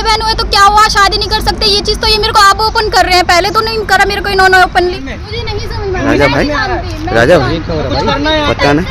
बहन हुए तो क्या हुआ, शादी नहीं कर सकते, ये चीज तो ये मेरे को आप ओपन कर रहे हैं, पहले तो नहीं करा मेरे को इन्होंने ओपनली। मुझे नहीं समझ में राजा भाई, राजा भाई पता नहीं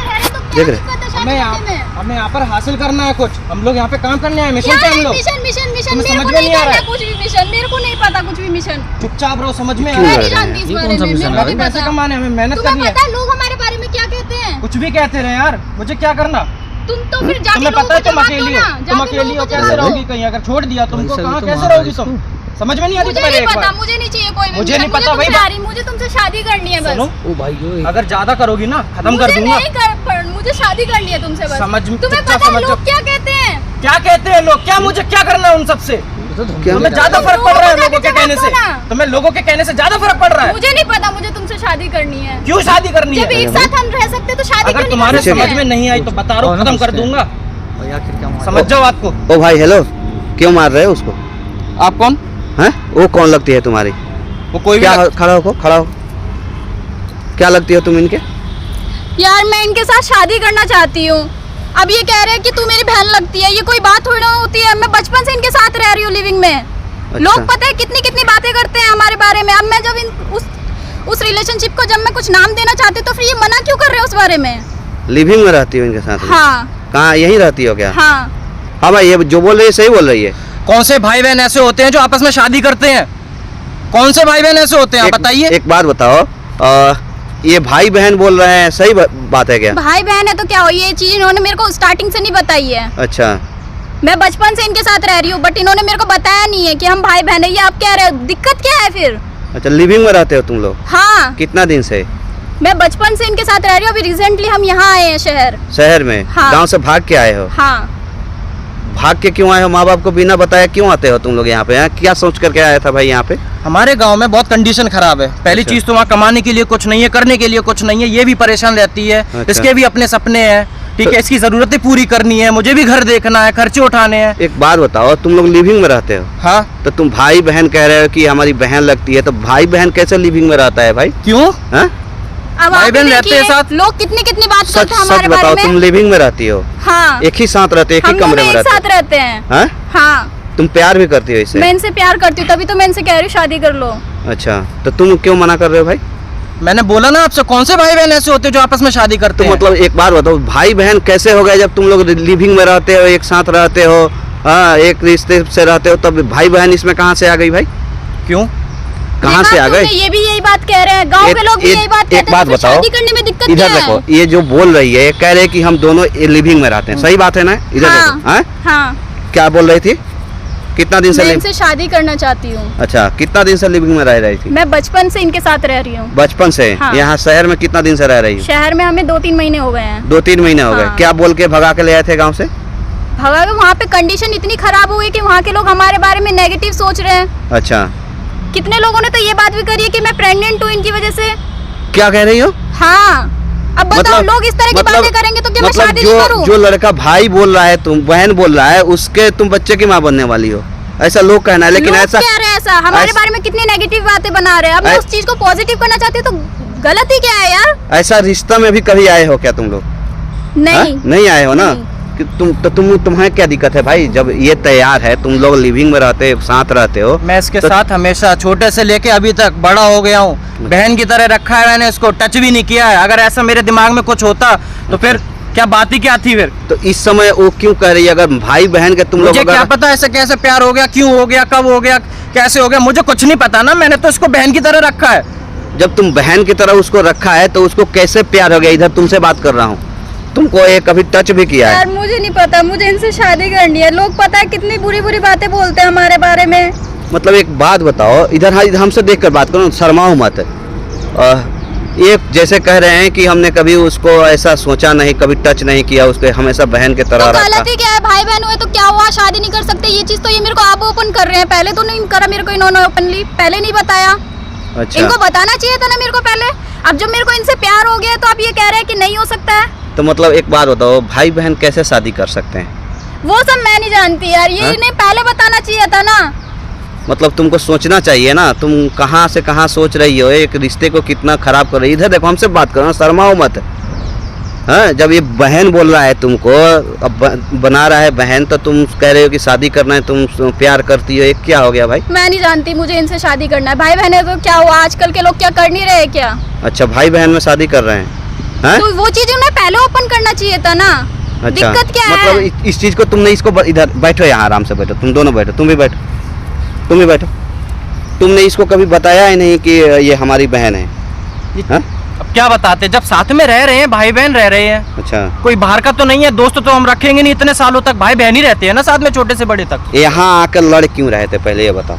देख रहे हमें यहाँ पर हासिल करना है कुछ, हम लोग यहाँ पे काम करने आए, मिशन पे हम लोग। मिशन मिशन मिशन तुम्हें मेरे समझ को में नहीं नहीं आ रहा करना है? कुछ भी मिशन, मेरे को नहीं पता कुछ भी मिशन। चुपचाप रहो, समझ में आ क्यों रहा मैं है? नहीं जानती इस बारे में, मेरे को नहीं पैसे पता। कमाने, हमें मेहनत तुम्हें करनी है। पता है लोग हमारे बारे में क्या कहते हैं? कुछ भी कहते रहे यार, मुझे क्या करना? तुम तो फिर जाके तुम्हें लोगों पता है को तुम जवाब अकेली दो हो, ना, तुम जाके अकेली हो, लोगों को कैसे जवाब दो। रहोगी कहीं? अगर छोड़ दिया तुमको, कहाँ तो कैसे रहोगी तुम? समझ में नहीं आती मुझे तुम्हारे नहीं एक पता, बार? मुझे नहीं चाहिए कोई भी मुझे मिशन, नहीं पता, वही तुमसे आ रही, मुझे तुमसे शादी करनी है बस। सुनो, ओ भाई जो अगर ज्यादा करोगी ना खत्म कर मुझे दूंगा। नहीं कर, मुझे शादी करनी है तुमसे बस। समझ में, तुम्हें चुपचाप पता है समझ लोग क्या कहते हैं? क्या कहते हैं लोग? क्या मुझे क्या करना है उन सबसे? क्या तुम्हें ज्यादा फर्क पड़ रहा है लोगों के कहने से? ना। तुम्हें लोगों के कहने से ज्यादा फर्क पड़ रहा है? मुझे नहीं पता, मुझे तुमसे शादी करनी है। क्यों शादी करनी जब है? एक साथ हम रह सकते तो शादी अगर क्यों नहीं तुम्हारे कर सकते? समझ में नहीं आई तो बता रहा हूँ, खत्म कर दूंगा। भाई आखिर क्या मार समझ जाओ बात को। ओ भाई हेलो, क्यों मार रहे हो उसको? आप कौन? हैं वो कौन लगती है तुम्हारी? वो कोई भी क्या खड़ा हो, खड़ा हो, क्या लगती हो तुम इनके? यार मैं इनके साथ शादी करना चाहती हूँ। अब ये कह रहे हैं कि तू मेरी बहन लगती है, ये कोई बात थोड़ी ना होती है। मैं बचपन से इनके साथ रह रही हूँ लिविंग में। लोग पता है कितनी कितनी बातें करते हैं हमारे बारे में। अब मैं जब उस रिलेशनशिप को जब मैं कुछ नाम देना चाहती हूँ तो फिर ये मना क्यों कर रहे हो उस बारे में? लिविंग में रहती हो इनके साथ? हाँ कहाँ, यहीं रहती हो क्या? हाँ। हाँ भाई, ये जो बोल रही है सही बोल रही है। कौन से भाई बहन ऐसे होते हैं जो आपस में शादी करते हैं? कौन से भाई बहन ऐसे होते हैं, आप बताइए। एक बात बताओ, ये भाई बहन बोल रहे हैं, सही बात है क्या? भाई बहन है तो क्या हो, ये चीज इन्होंने मेरे को स्टार्टिंग से नहीं बताई है। अच्छा, मैं बचपन से इनके साथ रह रही हूँ बट इन्होंने मेरे को बताया नहीं है कि हम भाई बहन है। ये आप कह रहे हो, दिक्कत क्या है फिर? अच्छा लिविंग में रहते हो तुम लोग? हाँ, कितना दिन से? मैं बचपन से इनके साथ रह रही हूँ। अभी रिसेंटली हम यहाँ आए हैं शहर में? हाँ। गांव से भाग के आए हो? हाँ। भाग के क्यों आए हो? माँ बाप को बिना बताया क्यों आते हो तुम लोग यहाँ पे? क्या सोच करके आया था भाई यहाँ पे? हमारे गांव में बहुत कंडीशन खराब है। पहली अच्छा। चीज तो वहाँ कमाने के लिए कुछ नहीं है, करने के लिए कुछ नहीं है, ये भी परेशान रहती है। अच्छा। इसके भी अपने सपने हैं, ठीक है, इसकी जरूरतें पूरी करनी है, मुझे भी घर देखना है, खर्चे उठाने हैं। एक बात बताओ, तुम लोग लिविंग में रहते हो? हाँ। तो तुम भाई बहन कह रहे हो कि हमारी बहन लगती है, तो भाई बहन कैसे लिविंग में रहता है भाई? क्यों? हाँ? अब भाई आप बहन देखिए, रहते हैं साथ। लोग कितनी कितनी बात सच करते हैं सच हमारे बताओ, बारे तुम में। लिविंग में रहती हो? हाँ, एक ही साथ रहते, एक ही हम कमरे दोनों में एक रहते साथ रहते हैं। हाँ? हाँ, तुम प्यार भी करती हो इससे? मैं इनसे प्यार करती हूँ, तभी तो मैं इनसे कह रही हूँ शादी कर लो। अच्छा, तो तुम क्यों मना कर रहे हो भाई? मैंने बोला ना आपसे, कौन से भाई बहन ऐसे होते हैं जो आपस में शादी करते तो हैं? मतलब एक बात बताओ, भाई बहन कैसे हो गए जब तुम लोग लिविंग में रहते हो, एक साथ रहते हो, हाँ, एक रिश्ते से रहते हो, तब भाई बहन इसमें कहाँ से आ गई भाई? क्यों? कहाँ से आ गए? ये भी यही बात कह रहे हैं, गांव के लोग भी यही बात कहते हैं। एक बात तो फिर बताओ, शादी करने में दिक्कत इधर क्या है? देखो, ये जो बोल रही है, ये कह रहे हैं कि हम दोनों लिविंग में रहते हैं, सही बात है ना? इधर देखो, हाँ? हाँ, क्या बोल रही थी? कितना दिन से मैं इनसे शादी करना चाहती हूँ। अच्छा, कितना दिन से लिविंग में रह रही थी? मैं बचपन से इनके साथ रह रही हूँ। बचपन से? हाँ। यहाँ शहर में कितना दिन से रह रही हो? शहर में हमें 2-3 महीने हो गए हैं। 2-3 महीने हो गए। हाँ। क्या बोल के भगा के ले आए थे गाँव से? भगा के वहाँ पे कंडीशन इतनी खराब हो गई कि वहाँ के लोग हमारे बारे में नेगेटिव सोच रहे हैं। अच्छा, कितने लोगों ने तो ये बात भी करी है कि मैं प्रेग्नेंट हूँ इनकी वजह से। क्या कह रही हो? हाँ, अब बताओ, लोग इस तरह की बातें करेंगे तो क्या मैं शादी नहीं करूँ? जो लड़का भाई बोल रहा है, तुम बहन बोल रहा है, उसके तुम बच्चे की माँ बनने वाली हो, ऐसा लोग कहना है। लेकिन लोग ऐसा कह रहे हैं, ऐसा हमारे बारे में कितनी नेगेटिव बातें बना रहे हैं। अब मैं उस चीज को पॉजिटिव करना चाहती हूँ तो गलत ही क्या है यार? ऐसा रिश्ता में भी कभी आए हो क्या तुम लोग? नहीं, नहीं आए हो ना? नहीं। कि तुम्हें क्या दिक्कत है भाई? जब ये तैयार है, तुम लोग लिविंग में रहते साथ रहते हो। मैं इसके तो साथ हमेशा छोटे से लेके अभी तक बड़ा हो गया हूँ, बहन की तरह रखा है मैंने इसको, टच भी नहीं किया है। अगर ऐसा मेरे दिमाग में कुछ होता तो फिर क्या बात ही क्या थी फिर? तो इस समय वो क्यों कह रही है? अगर भाई बहन के तुम लोग, मुझे क्या पता ऐसे कैसे प्यार हो गया, क्यों हो गया, कब हो गया, कैसे हो गया, मुझे कुछ नहीं पता ना। मैंने तो इसको बहन की तरह रखा है। जब तुम बहन की तरह उसको रखा है तो उसको कैसे प्यार हो गया? इधर तुमसे बात कर रहा हूँ, तुमको ये कभी टच भी किया है? यार मुझे नहीं पता, मुझे इनसे शादी करनी है। लोग पता है कितनी बुरी बुरी बातें बोलते हैं हमारे बारे में। मतलब एक बात बताओ, इधर हमसे देख कर बात करो, शर्माओ मत। ये जैसे कह रहे हैं कि हमने कभी उसको ऐसा सोचा नहीं, कभी टच नहीं किया, उसके हमेशा बहन की तरह तो रखा। गलत ही क्या है? भाई बहन हुए तो क्या हुआ, शादी नहीं कर सकते, ये चीज तो ये मेरे को आप ओपन कर रहे हैं। पहले तो नहीं करा मेरे को इन्होंने ओपनली, पहले नहीं बताया। अच्छा, इनको बताना चाहिए था ना मेरे को पहले। अब जब मेरे को इनसे प्यार हो गया तो आप ये कह रहे हैं कि नहीं हो सकता है। तो मतलब एक बात बताओ, भाई बहन कैसे शादी कर सकते हैं? वो सब मैं नहीं जानती यार, ये इन्हें पहले बताना चाहिए था ना। मतलब तुमको सोचना चाहिए ना, तुम कहाँ से कहाँ सोच रही हो, एक रिश्ते को कितना खराब कर रही हो। इधर देखो, हमसे बात करो, शर्माओ मत। मैं नहीं शर्मा रही, मैं नहीं शर्मा रही, मैं नहीं शर्मा रही। हाँ? मैं नहीं शर्मा रही, मैं नहीं शर्मा रही। मतलब तुमको सोचना चाहिए ना, तुम कहाँ से कहाँ सोच रही हो, एक रिश्ते को कितना खराब कर रही हो। इधर देखो, हमसे बात करो, शर्माओ मत। हाँ, जब ये बहन बोल रहा है तुमको, अब बना रहा है बहन, तो तुम कह रहे हो कि शादी करना है, तुम प्यार करती हो, ये क्या हो गया भाई? मैं नहीं जानती, मुझे इनसे शादी करना है। भाई बहन है तो क्या हुआ, आजकल के लोग क्या कर नहीं रहे क्या? अच्छा, भाई बहन में शादी कर रहे हैं, हैं? तो वो चीज उन्हें पहले ओपन करना चाहिए था ना। अच्छा, दिक्कत क्या मतलब है? इस चीज को तुमने इसको इधर बैठो, यहाँ आराम से बैठो, तुम दोनों बैठो, तुम भी बैठो, तुम भी बैठो। तुमने इसको कभी बताया ही नहीं कि ये हमारी बहन है, हाँ? अब क्या बताते, जब साथ में रह रहे हैं, भाई बहन रह रहे हैं, अच्छा, कोई बाहर का तो नहीं है, दोस्त तो हम रखेंगे नहीं इतने सालों तक, भाई बहन ही रहते हैं ना साथ में छोटे से बड़े तक। यहाँ आकर लड़ क्यों रहे थे पहले ये बताओ?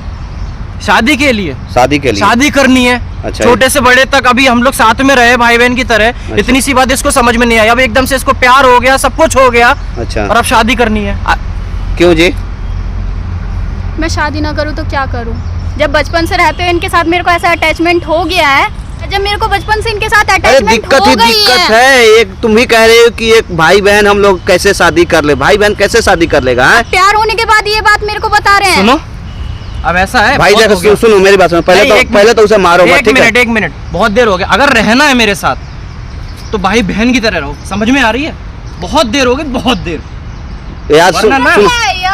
शादी के लिए, शादी के लिए? शादी करनी है। अच्छा, छोटे से बड़े तक अभी हम लोग साथ में रहे भाई बहन की तरह। अच्छा। इतनी सी बात इसको समझ में नहीं आई, अब एकदम से इसको प्यार हो गया, सब कुछ हो गया, अच्छा, और अब शादी करनी है। क्यों जी? मैं शादी ना करूँ तो क्या करूँ? जब बचपन से रहते हुए इनके साथ मेरे को ऐसा अटैचमेंट हो गया है, जब मेरे को बचपन से इनके साथ अरे अटैचमेंट दिक्कत हो ही गई दिक्कत है। एक तुम ही कह रहे हो कि एक भाई बहन हम लोग कैसे शादी कर ले, भाई बहन कैसे शादी कर लेगा? हैं? प्यार होने के बाद ये बात मेरे को बता रहे हैं। सुनो, अब ऐसा है, भाई बहुत हो गया। देखो, सुनो मेरी बात सुनो, पहले तो उसे मारो मत, ठीक है? एक मिनट, बहुत देर हो गया। अगर रहना है मेरे साथ तो भाई बहन की तरह रहो, समझ में आ रही है? बहुत देर हो गई, बहुत देर। यार सुन, वरना ना, सुन,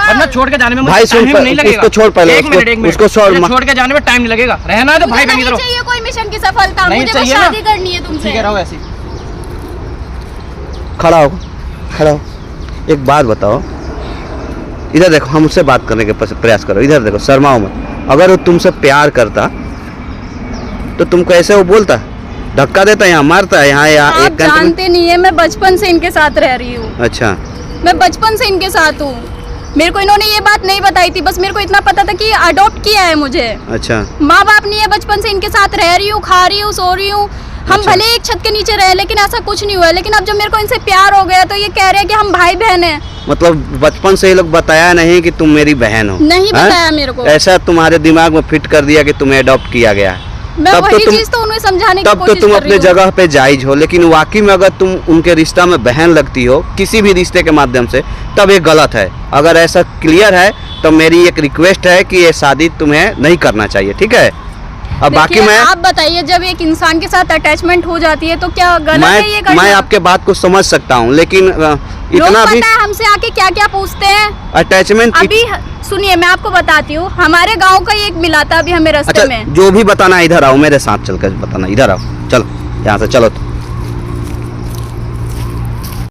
वरना छोड़ के जाने में मुझे भाई सुन, टाइम नहीं लगेगा। इसको छोड़ पहले, एक मिनट, उसको छोड़, मुझे छोड़ के जाने में टाइम नहीं लगेगा। रहना है तो भाई मुझे बहन की नहीं तरह। चाहिए कोई मिशन की सफलता, नहीं मुझे बस चाहिए ना? शादी करनी है तुमसे। ठीक है, रहो ऐसे ही। खड़ा हो, खड़ा हो। एक बात बताओ, इधर देखो, हमसे बात करने के प्रयास करो, इधर देखो, शर्माओ मत। अगर वो तुमसे प्यार करता तो तुमको ऐसे वो बोलता, धक्का देता, यहाँ मारता, यहाँ आप एक घंटे में? जानते नहीं है, मैं बचपन से इनके साथ रह रही हूँ। अच्छा, मैं बचपन से इनके साथ हूँ। मेरे को इन्होंने ये बात नहीं बताई थी, बस मेरे को इतना पता था कि अडॉप्ट किया है मुझे। अच्छा, माँ बाप नहीं है, बचपन से इनके साथ रह रही हूँ, खा रही हूँ, सो रही हूँ। हम अच्छा। भले एक छत के नीचे रहे, लेकिन ऐसा कुछ नहीं हुआ। लेकिन अब जब मेरे को इनसे प्यार हो गया तो ये कह रहे हैं कि हम भाई बहन हैं। मतलब बचपन से ये लोग बताया नहीं कि तुम मेरी बहन हो? नहीं हैं? बताया मेरे को। ऐसा तुम्हारे दिमाग में फिट कर दिया कि तुम्हें अडॉप्ट किया गया है। मैं तब तो वही तुम- चीज तो उन्हें समझाने की तब तो कोशिश तुम कर अपने रही हूँ। जगह पे जायज हो, लेकिन वाकई में अगर तुम उनके रिश्ता में बहन लगती हो किसी भी रिश्ते के माध्यम से, तब ये गलत है। अगर ऐसा क्लियर है तो मेरी एक रिक्वेस्ट है कि ये शादी तुम्हें नहीं करना चाहिए, ठीक है? अब बाकी देखिए, मैं आप बताइए, जब एक इंसान के साथ अटैचमेंट हो जाती है तो क्या गलत है ये करना? मैं आपके बात को समझ सकता हूँ, लेकिन लोग इतना भी पता है हमसे आके क्या क्या पूछते हैं। अटैचमेंट। अभी सुनिए, मैं आपको बताती हूँ, हमारे गांव का ही एक मिला था अभी हमें रास्ते अच्छा, में। जो भी बताना है इधर आओ, मेरे साथ चल कर बताना, इधर आओ, चलो यहाँ से, चलो।